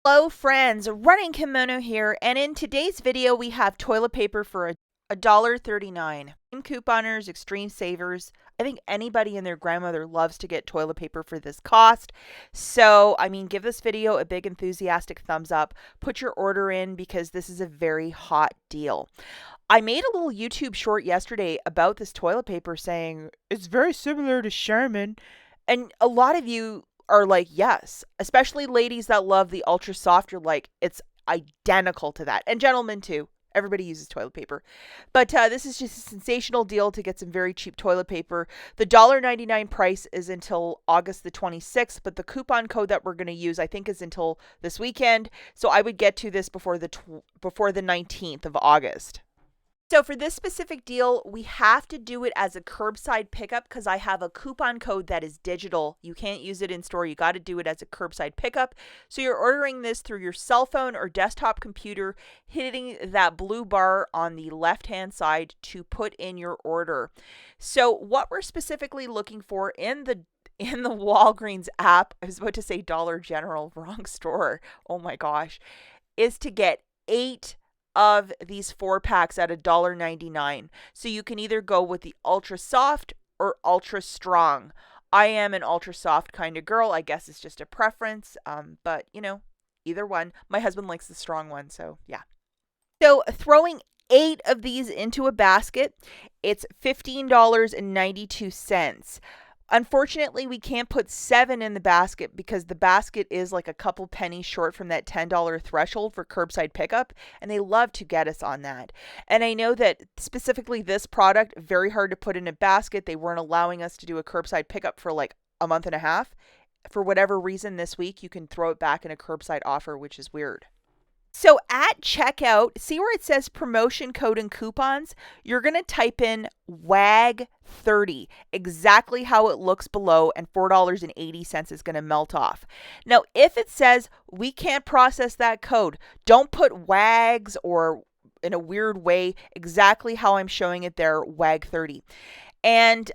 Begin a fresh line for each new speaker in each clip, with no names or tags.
Hello friends, Running Kimono here, and in today's video we have toilet paper for $1.39. Extreme couponers, extreme savers. I think anybody and their grandmother loves to get toilet paper for this cost. So, give this video a big enthusiastic thumbs up. Put your order in because this is a very hot deal. I made a little YouTube short yesterday about this toilet paper saying it's very similar to Charmin. And a lot of you are like, yes, especially ladies that love the ultra soft. You're like, it's identical to that. And gentlemen too. Everybody uses toilet paper. But this is just a sensational deal to get some very cheap toilet paper. The $1.99 price is until August the 26th, but the coupon code that we're going to use, I think, is until this weekend. So I would get to this before the 19th of August. So for this specific deal, we have to do it as a curbside pickup because I have a coupon code that is digital. You can't use it in store. You got to do it as a curbside pickup. So you're ordering this through your cell phone or desktop computer, hitting that blue bar on the left-hand side to put in your order. So what we're specifically looking for in the Walgreens app, I was about to say Dollar General, wrong store. Oh my gosh, is to get 8 of these 4-packs at $1.99. So you can either go with the ultra soft or ultra strong. I am an ultra soft kind of girl. I guess it's just a preference. But either one. My husband likes the strong one, so yeah. So throwing 8 of these into a basket, it's $15.92. Unfortunately, we can't put 7 in the basket because the basket is like a couple pennies short from that $10 threshold for curbside pickup, and they love to get us on that. And I know that specifically this product, very hard to put in a basket. They weren't allowing us to do a curbside pickup for like a month and a half. For whatever reason this week, you can throw it back in a curbside offer, which is weird. So at checkout, see where it says promotion code and coupons? You're going to type in WAG30, exactly how it looks below, and $4.80 is going to melt off. Now, if it says we can't process that code, don't put WAGs or in a weird way, exactly how I'm showing it there, WAG30. And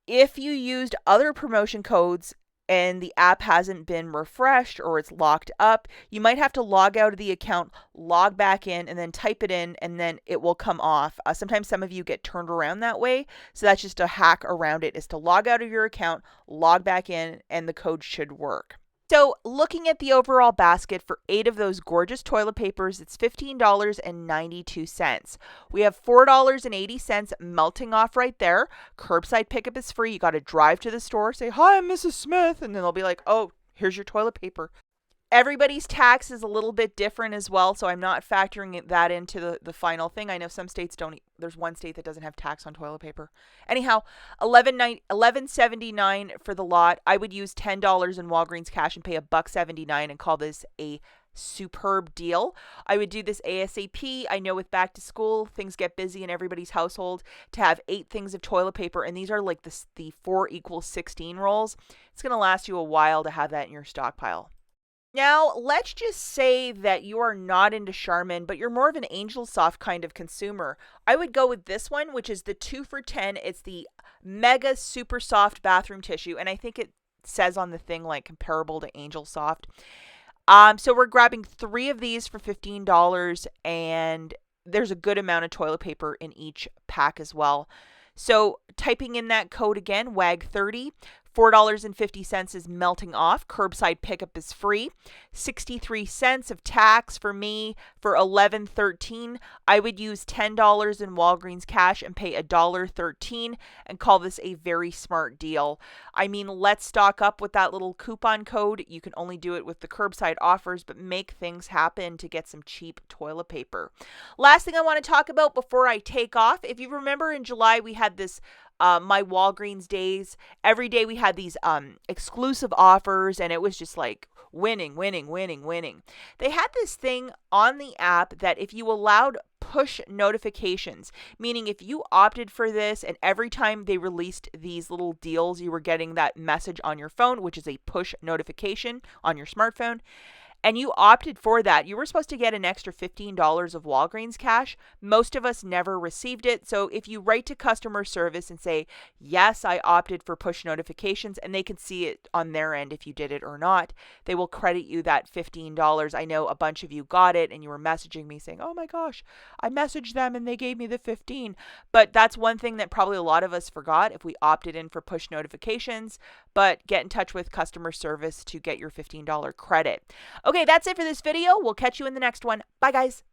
if you used other promotion codes and the app hasn't been refreshed or it's locked up, you might have to log out of the account, log back in, and then type it in, and then it will come off. Sometimes some of you get turned around that way, so that's just a hack around it, is to log out of your account, log back in, and the code should work. So looking at the overall basket for 8 of those gorgeous toilet papers, it's $15.92. We have $4.80 melting off right there. Curbside pickup is free. You got to drive to the store, say, "Hi, I'm Mrs. Smith," and then they'll be like, "Oh, here's your toilet paper." Everybody's tax is a little bit different as well, so I'm not factoring that into the final thing. I know some states don't. There's one state that doesn't have tax on toilet paper. Anyhow, $11.79 for the lot. I would use $10 in Walgreens cash and pay $1.79 and call this a superb deal. I would do this ASAP. I know with back to school, things get busy in everybody's household. To have 8 things of toilet paper, and these are like the 4 equals 16 rolls, it's going to last you a while to have that in your stockpile. Now, let's just say that you are not into Charmin, but you're more of an Angel Soft kind of consumer. I would go with this one, which is the 2 for $10. It's the Mega Super Soft Bathroom Tissue, and I think it says on the thing like comparable to Angel Soft. So we're grabbing 3 of these for $15, and there's a good amount of toilet paper in each pack as well. So typing in that code again, WAG30, $4.50 is melting off. Curbside pickup is free. 63 cents of tax for me for $11.13. I would use $10 in Walgreens cash and pay $1.13 and call this a very smart deal. Let's stock up with that little coupon code. You can only do it with the curbside offers, but make things happen to get some cheap toilet paper. Last thing I want to talk about before I take off, if you remember in July we had this My Walgreens days. Every day we had these exclusive offers, and it was just like winning. They had this thing on the app that if you allowed push notifications, meaning if you opted for this and every time they released these little deals, you were getting that message on your phone, which is a push notification on your smartphone. and you opted for that, you were supposed to get an extra $15 of Walgreens cash. Most of us never received it. So if you write to customer service and say, yes, I opted for push notifications, and they can see it on their end if you did it or not, they will credit you that $15. I know a bunch of you got it and you were messaging me saying, oh my gosh, I messaged them and they gave me the 15. But that's one thing that probably a lot of us forgot if we opted in for push notifications. But get in touch with customer service to get your $15 credit. Okay, that's it for this video. We'll catch you in the next one. Bye, guys.